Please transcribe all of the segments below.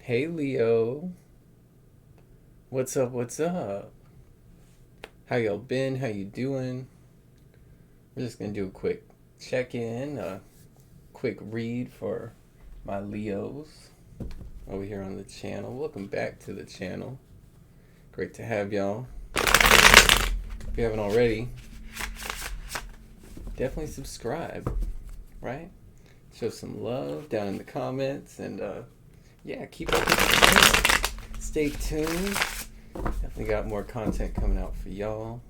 Hey Leo, what's up? What's up? How y'all been? How you doing? We're just gonna do a quick check-in, a quick read for my Leos over here on the channel. Welcome back to the channel. Great to have y'all. If you haven't already, definitely subscribe, right? Show some love down in the comments, and yeah, keep up with the channel. Stay tuned. Definitely got more content coming out for y'all.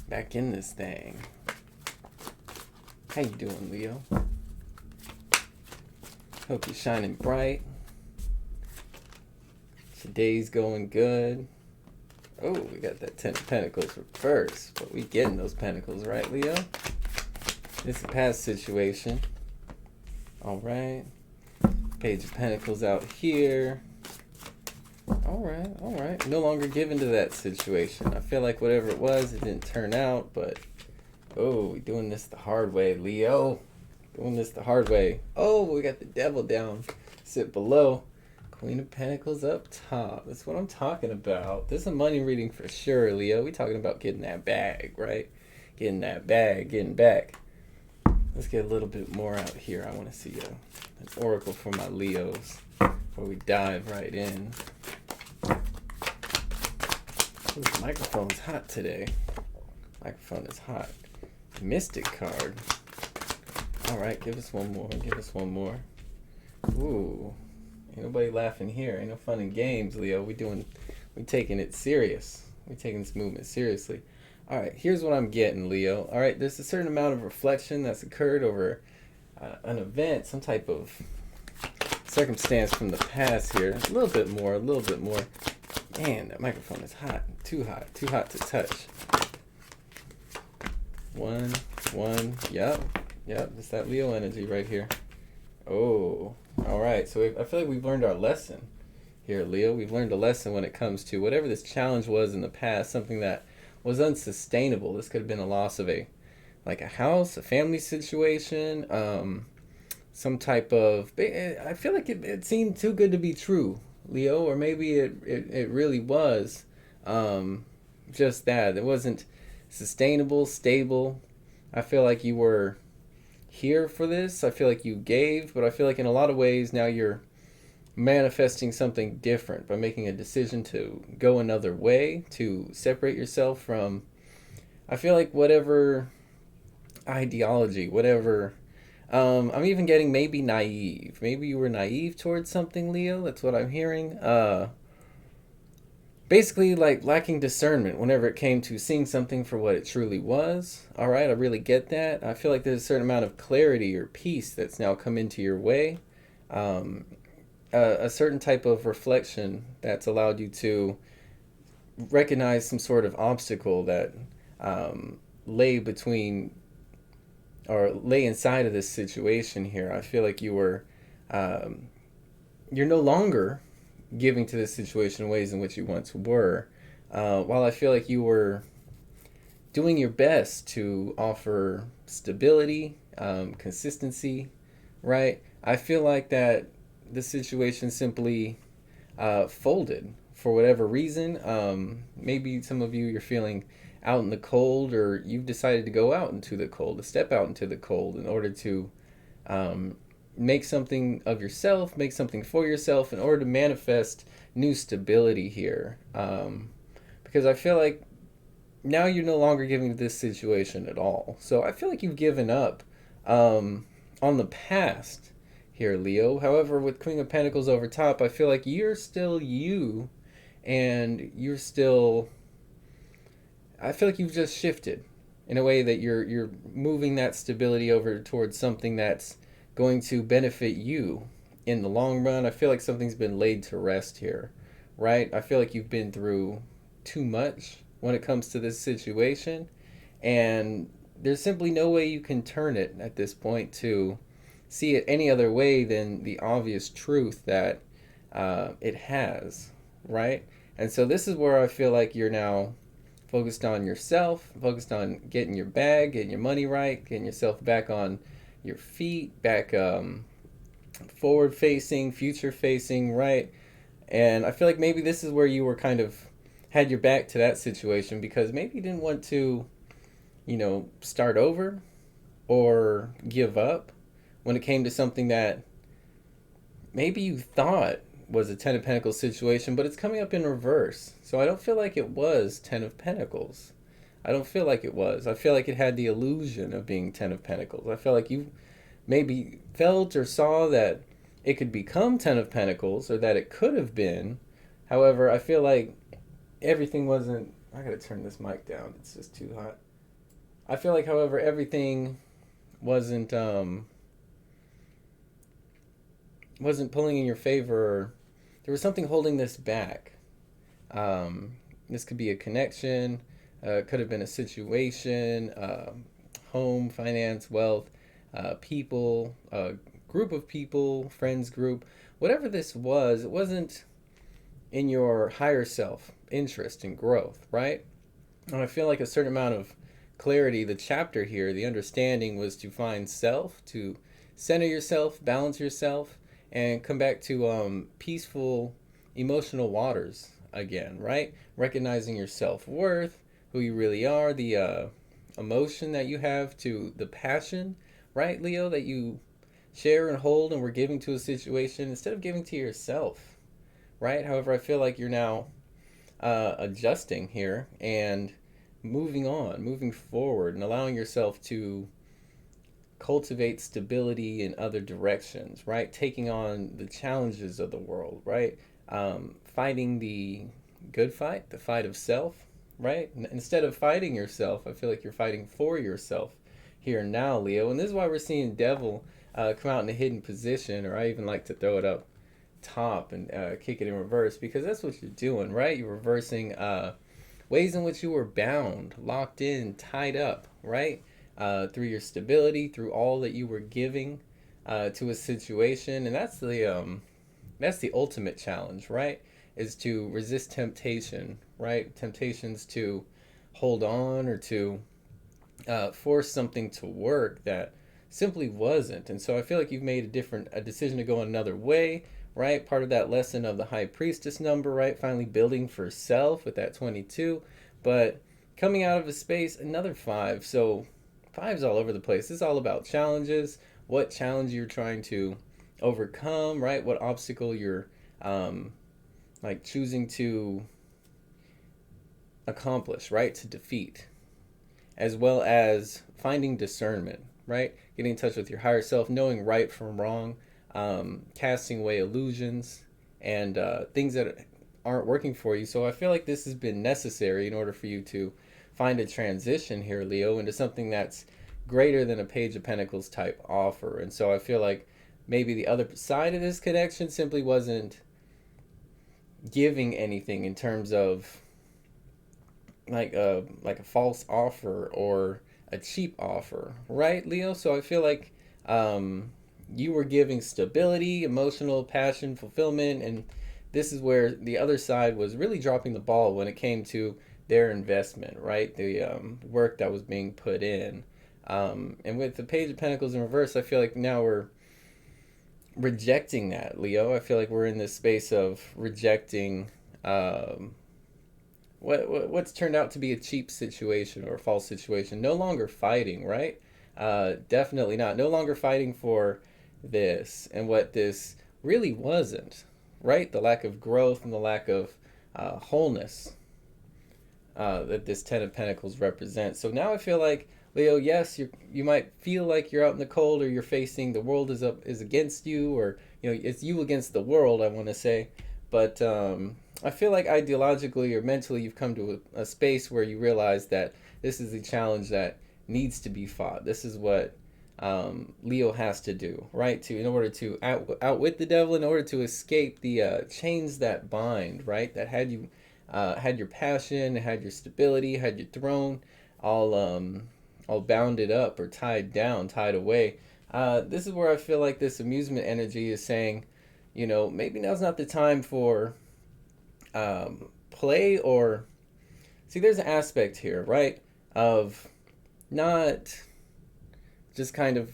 Back in this thing. How you doing, Leo? Hope you're shining bright. Today's going good. Oh, we got that Ten of Pentacles reversed. But we getting those pentacles, right, Leo? This is a past situation. Alright. Page of Pentacles out here. Alright. No longer given to that situation. I feel like whatever it was, it didn't turn out, but oh, we doing this the hard way, Leo. Doing this the hard way. Oh, we got the Devil down. Sit below. Queen of Pentacles up top. That's what I'm talking about. This is a money reading for sure, Leo. We talking about getting that bag, right? Getting that bag, getting back. Let's get a little bit more out here. I want to see an oracle for my Leos before we dive right in. This microphone's hot today. Microphone is hot. Mystic card. Alright, give us one more. Give us one more. Ooh. Ain't nobody laughing here. Ain't no fun in games, Leo. We taking it serious. We taking this movement seriously. Alright, here's what I'm getting, Leo. Alright, there's a certain amount of reflection that's occurred over an event, some type of circumstance from the past here. A little bit more. Man, that microphone is hot. Too hot to touch. One. Yep. It's that Leo energy right here. Oh, all right. So I feel like we've learned our lesson here, Leo. We've learned a lesson when it comes to whatever this challenge was in the past, something that was unsustainable. This could have been a loss of a house, a family situation, some type of. I feel like it seemed too good to be true, Leo, or maybe it really was just that. It wasn't sustainable, stable. I feel like you were here for this. I feel like you gave, but I feel like in a lot of ways now you're manifesting something different by making a decision to go another way, to separate yourself from, I feel like, whatever ideology, whatever. I'm even getting maybe naive. Maybe you were naive towards something, Leo. That's what I'm hearing. Basically, like, lacking discernment whenever it came to seeing something for what it truly was. All right, I really get that. I feel like there's a certain amount of clarity or peace that's now come into your way. A certain type of reflection that's allowed you to recognize some sort of obstacle that lay between or lay inside of this situation here. I feel like you're no longer giving to this situation in ways in which you once were. While I feel like you were doing your best to offer stability, consistency, right? I feel like that the situation simply folded for whatever reason. Maybe some of you're feeling out in the cold, or you've decided to go out into the cold, to step out into the cold in order to make something of yourself, make something for yourself in order to manifest new stability here. Because I feel like now you're no longer giving this situation at all. So I feel like you've given up on the past here, Leo. However, with Queen of Pentacles over top, I feel like you're still you, and you're still, I feel like you've just shifted in a way that you're moving that stability over towards something that's going to benefit you in the long run. I feel like something's been laid to rest here, right? I feel like you've been through too much when it comes to this situation, and there's simply no way you can turn it at this point to see it any other way than the obvious truth that it has, right? And so this is where I feel like you're now focused on yourself, focused on getting your bag, getting your money right, getting yourself back on your feet, back forward facing, future facing, right? And I feel like maybe this is where you were kind of had your back to that situation because maybe you didn't want to, start over or give up when it came to something that maybe you thought was a Ten of Pentacles situation, but it's coming up in reverse. So I don't feel like it was Ten of Pentacles. I don't feel like it was. I feel like it had the illusion of being Ten of Pentacles. I feel like you maybe felt or saw that it could become Ten of Pentacles or that it could have been. However, I feel like everything wasn't. I gotta turn this mic down. It's just too hot. I feel like, however, everything wasn't wasn't pulling in your favor. Or there was something holding this back. This could be a connection. Could have been a situation, home, finance, wealth, people, group of people, friends group. Whatever this was, it wasn't in your higher self interest and growth, right? And I feel like a certain amount of clarity, the chapter here, the understanding was to find self, to center yourself, balance yourself, and come back to peaceful emotional waters again, right? Recognizing your self-worth, who you really are, the emotion that you have, to the passion, right, Leo, that you share and hold and we're giving to a situation instead of giving to yourself, right? However, I feel like you're now adjusting here and moving on, moving forward, and allowing yourself to cultivate stability in other directions, right? Taking on the challenges of the world, right? Fighting the good fight, the fight of self, right? Instead of fighting yourself, I feel like you're fighting for yourself here and now, Leo. And this is why we're seeing Devil come out in a hidden position, or I even like to throw it up top and kick it in reverse, because that's what you're doing, right? You're reversing ways in which you were bound, locked in, tied up, right? Through your stability, through all that you were giving to a situation, and that's the ultimate challenge, right? Is to resist temptation, right? Temptations to hold on or to force something to work that simply wasn't. And so I feel like you've made a decision to go another way, right? Part of that lesson of the High Priestess number, right? Finally building for self with that 22, but coming out of a space, another 5. So 5's all over the place. It's all about challenges, what challenge you're trying to overcome, right? What obstacle you're like choosing to accomplish, right? To defeat, as well as finding discernment, right? Getting in touch with your higher self, knowing right from wrong, casting away illusions and things that aren't working for you. So I feel like this has been necessary in order for you to find a transition here, Leo, into something that's greater than a Page of Pentacles type offer. And so I feel like maybe the other side of this connection simply wasn't giving anything in terms of like a false offer or a cheap offer, right, Leo? So I feel like you were giving stability, emotional passion, fulfillment, and this is where the other side was really dropping the ball when it came to their investment, right? The work that was being put in. And with the Page of Pentacles in reverse, I feel like now we're rejecting that, Leo. I feel like we're in this space of rejecting what's turned out to be a cheap situation or a false situation. No longer fighting, right? Definitely not. No longer fighting for this and what this really wasn't, right? The lack of growth and the lack of wholeness that this Ten of Pentacles represents. So now I feel like, Leo, yes, you might feel like you're out in the cold, or you're facing the world is against you, or it's you against the world, I want to say. But I feel like ideologically or mentally you've come to a space where you realize that this is a challenge that needs to be fought. This is what Leo has to do, right? In order to outwit the devil, in order to escape the chains that bind, right? That had you had your passion, had your stability, had your throne, all bounded up or tied down, tied away. This is where I feel like this amusement energy is saying, maybe now's not the time for play or See, there's an aspect here, right, of not just kind of,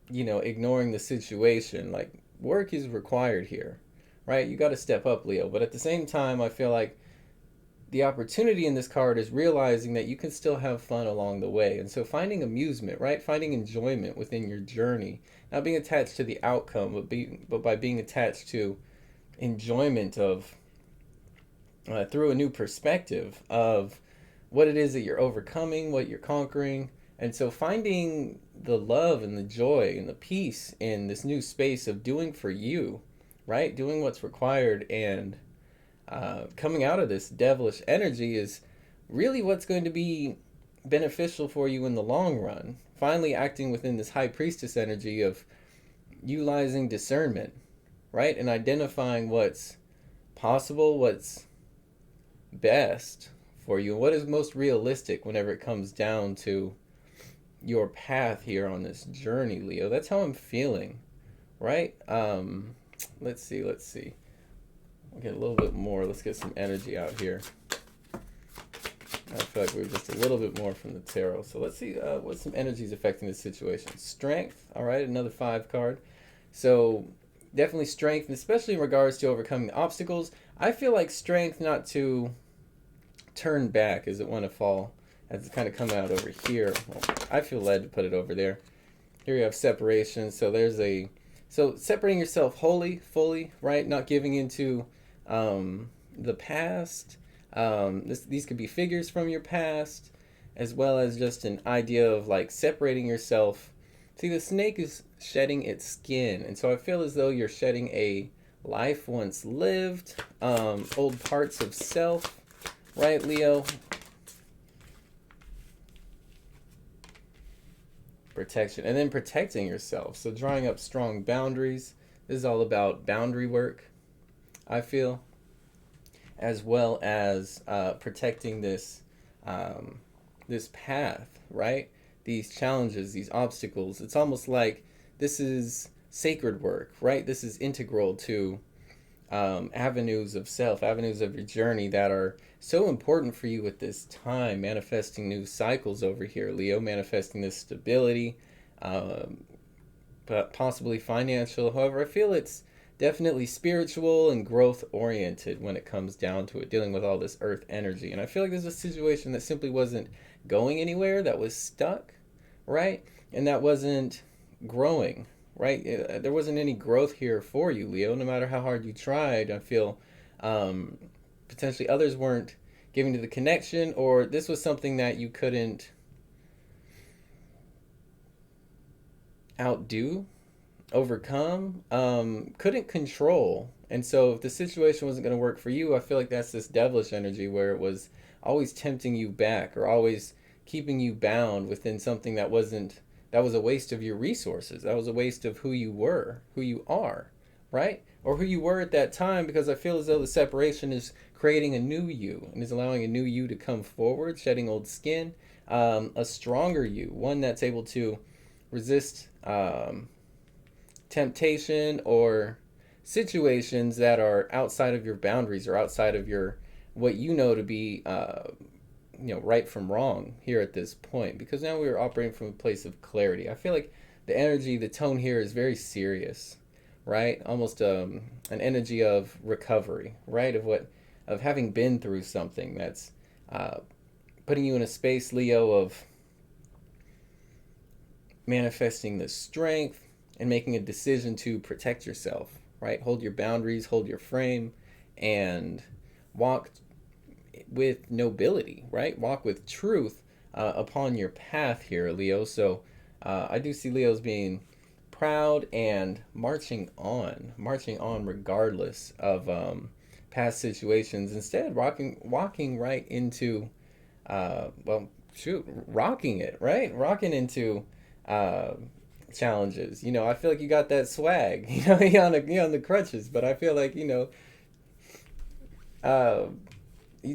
ignoring the situation. Like, work is required here, right? You got to step up, Leo. But at the same time, I feel like the opportunity in this card is realizing that you can still have fun along the way. And so finding amusement, right? Finding enjoyment within your journey, not being attached to the outcome, but by being attached to enjoyment of through a new perspective of what it is that you're overcoming, what you're conquering. And so finding the love and the joy and the peace in this new space of doing for you, right? Doing what's required, and coming out of this devilish energy is really what's going to be beneficial for you in the long run. Finally acting within this high priestess energy of utilizing discernment, right? And identifying what's possible, what's best for you, and what is most realistic whenever it comes down to your path here on this journey, Leo. That's how I'm feeling, right? Let's see. We'll get a little bit more. Let's get some energy out here. I feel like we're just a little bit more from the tarot. So let's see what some energy is affecting this situation. Strength. All right, another 5 card. So definitely strength, especially in regards to overcoming obstacles. I feel like strength not to turn back as it want to fall, as it's kind of coming out over here. Well, I feel led to put it over there. Here you have separation. So separating yourself wholly, fully, right? Not giving into the past. These could be figures from your past, as well as just an idea of like separating yourself. See, the snake is shedding its skin, and so I feel as though you're shedding a life once lived, old parts of self, right, Leo? Protection, and then protecting yourself. So drawing up strong boundaries. This is all about boundary work, I feel, as well as protecting this this path, right? These challenges, these obstacles. It's almost like this is sacred work, right? This is integral to avenues of self, avenues of your journey that are so important for you at this time. Manifesting new cycles over here, Leo. Manifesting this stability, but possibly financial. However, I feel it's definitely spiritual and growth oriented when it comes down to it, dealing with all this earth energy. And I feel like there's a situation that simply wasn't going anywhere, that was stuck, right? And that wasn't growing, right? There wasn't any growth here for you, Leo, no matter how hard you tried. I feel potentially others weren't giving to the connection, or this was something that you couldn't outdo, overcome, couldn't control. And so if the situation wasn't going to work for you, I feel like that's this devilish energy where it was always tempting you back, or always keeping you bound within something that was a waste of your resources. That was a waste of who you were, who you are, right? Or who you were at that time, because I feel as though the separation is creating a new you and is allowing a new you to come forward, shedding old skin, a stronger you, one that's able to resist temptation or situations that are outside of your boundaries, or outside of your what you know to be right from wrong here at this point, because now we're operating from a place of clarity. I feel like the energy, the tone here is very serious, right? Almost an energy of recovery, right? Of having been through something that's putting you in a space, Leo, of manifesting the strength and making a decision to protect yourself, right? Hold your boundaries, hold your frame, and walk with nobility, right? Walk with truth upon your path here, Leo. So I do see Leo's being proud and marching on regardless of past situations. Instead, walking right into, rocking it, right? Rocking into challenges. I feel like you got that swag. You're on the crutches, but I feel like you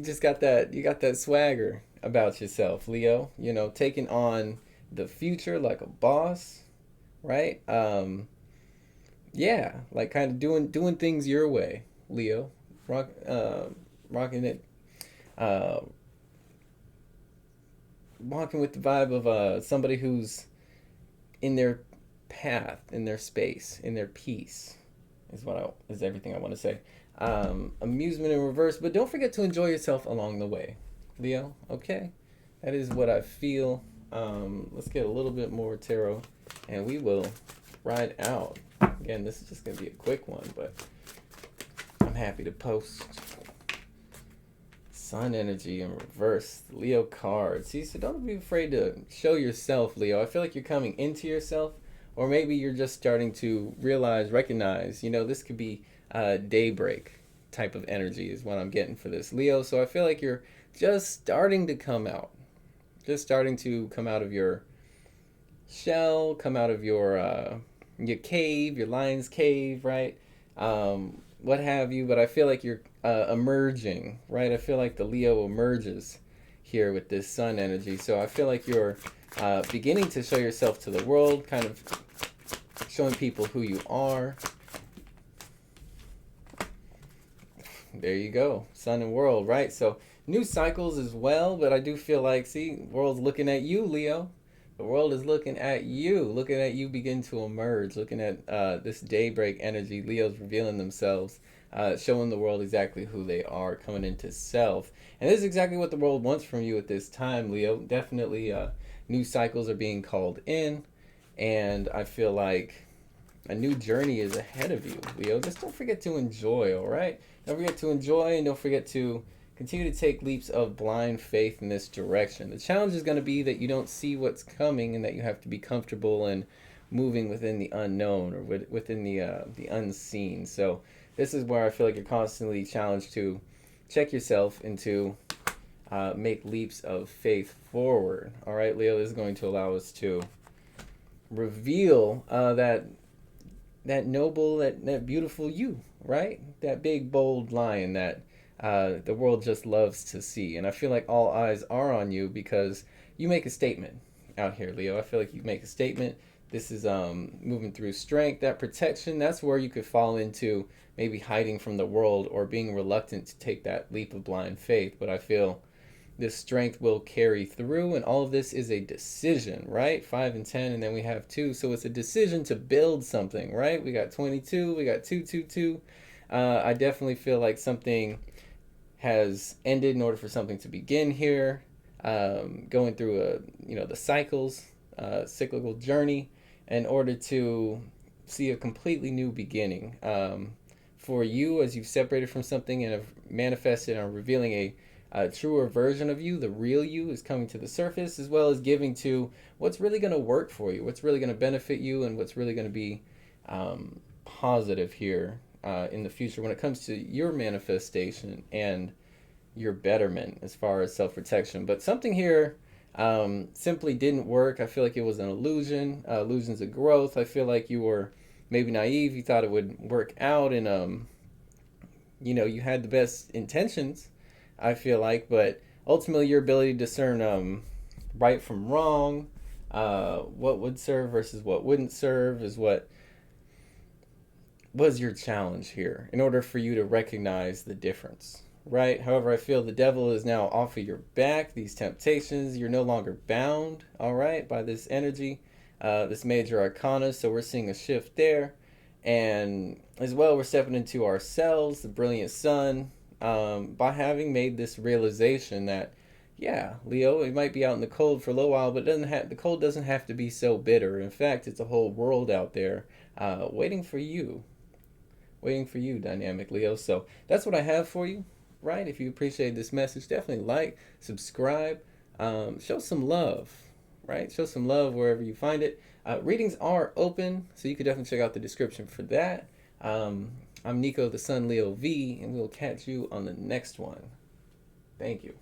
just got that. You got that swagger about yourself, Leo. Taking on the future like a boss, right? Yeah, like kind of doing things your way, Leo. Rocking it uh, walking with the vibe of somebody who's in their path, in their space, in their peace, is everything I want to say. Amusement in reverse, but don't forget to enjoy yourself along the way, Leo. Okay, that is what I feel. Let's get a little bit more tarot, and we will ride out. Again, this is just gonna be a quick one, but I'm happy to post. Sun energy in reverse, Leo card. See, so don't be afraid to show yourself, Leo. I feel like you're coming into yourself, or maybe you're just starting to recognize, this could be daybreak type of energy is what I'm getting for this, Leo. So I feel like you're just starting to come out, of your shell, come out of your cave, your lion's cave, right? What have you, but I feel like you're emerging, right? I feel like the Leo emerges here with this sun energy. So I feel like you're beginning to show yourself to the world, kind of showing people who you are. There you go, sun and world, right? So new cycles as well, but I do feel like, see, world's looking at you, Leo. The world is looking at you begin to emerge, looking at this daybreak energy. Leo's revealing themselves, showing the world exactly who they are, coming into self. And this is exactly what the world wants from you at this time, Leo. Definitely new cycles are being called in, and I feel like a new journey is ahead of you, Leo. Just don't forget to enjoy, all right? Don't forget to enjoy, and don't forget to continue to take leaps of blind faith in this direction. The challenge is going to be that you don't see what's coming, and that you have to be comfortable and moving within the unknown, or within the unseen. So this is where I feel like you're constantly challenged to check yourself and to make leaps of faith forward. All right, Leo, this is going to allow us to reveal that noble, that beautiful you, right? That big, bold lion that the world just loves to see. And I feel like all eyes are on you because you make a statement out here, Leo. I feel like you make a statement. This is moving through strength, that protection. That's where you could fall into maybe hiding from the world or being reluctant to take that leap of blind faith. But I feel this strength will carry through, and all of this is a decision, right? 5 and 10, and then we have 2. So it's a decision to build something, right? We got 22, we got 222. I definitely feel like something has ended in order for something to begin here. Going through the cycles, cyclical journey in order to see a completely new beginning. For you, as you've separated from something and have manifested and are revealing a truer version of you, the real you is coming to the surface, as well as giving to what's really going to work for you, what's really going to benefit you, and what's really going to be positive here in the future when it comes to your manifestation and your betterment as far as self-protection. But something here simply didn't work. I feel like it was an illusion, illusions of growth. I feel like you were maybe naive. You thought it would work out, and you had the best intentions, I feel like, but ultimately your ability to discern right from wrong, what would serve versus what wouldn't serve, is what was your challenge here in order for you to recognize the difference, right? However, I feel the devil is now off of your back, these temptations. You're no longer bound, all right, by this energy, this major arcana. So we're seeing a shift there. And as well, we're stepping into ourselves, the brilliant sun, by having made this realization that, yeah, Leo, it might be out in the cold for a little while, but the cold doesn't have to be so bitter. In fact, it's a whole world out there waiting for you, dynamic Leo. So that's what I have for you, right? If you appreciate this message, definitely like, subscribe, show some love, right? Show some love wherever you find it. Readings are open, so you could definitely check out the description for that. I'm Nico, the Sun Leo V, and we'll catch you on the next one. Thank you.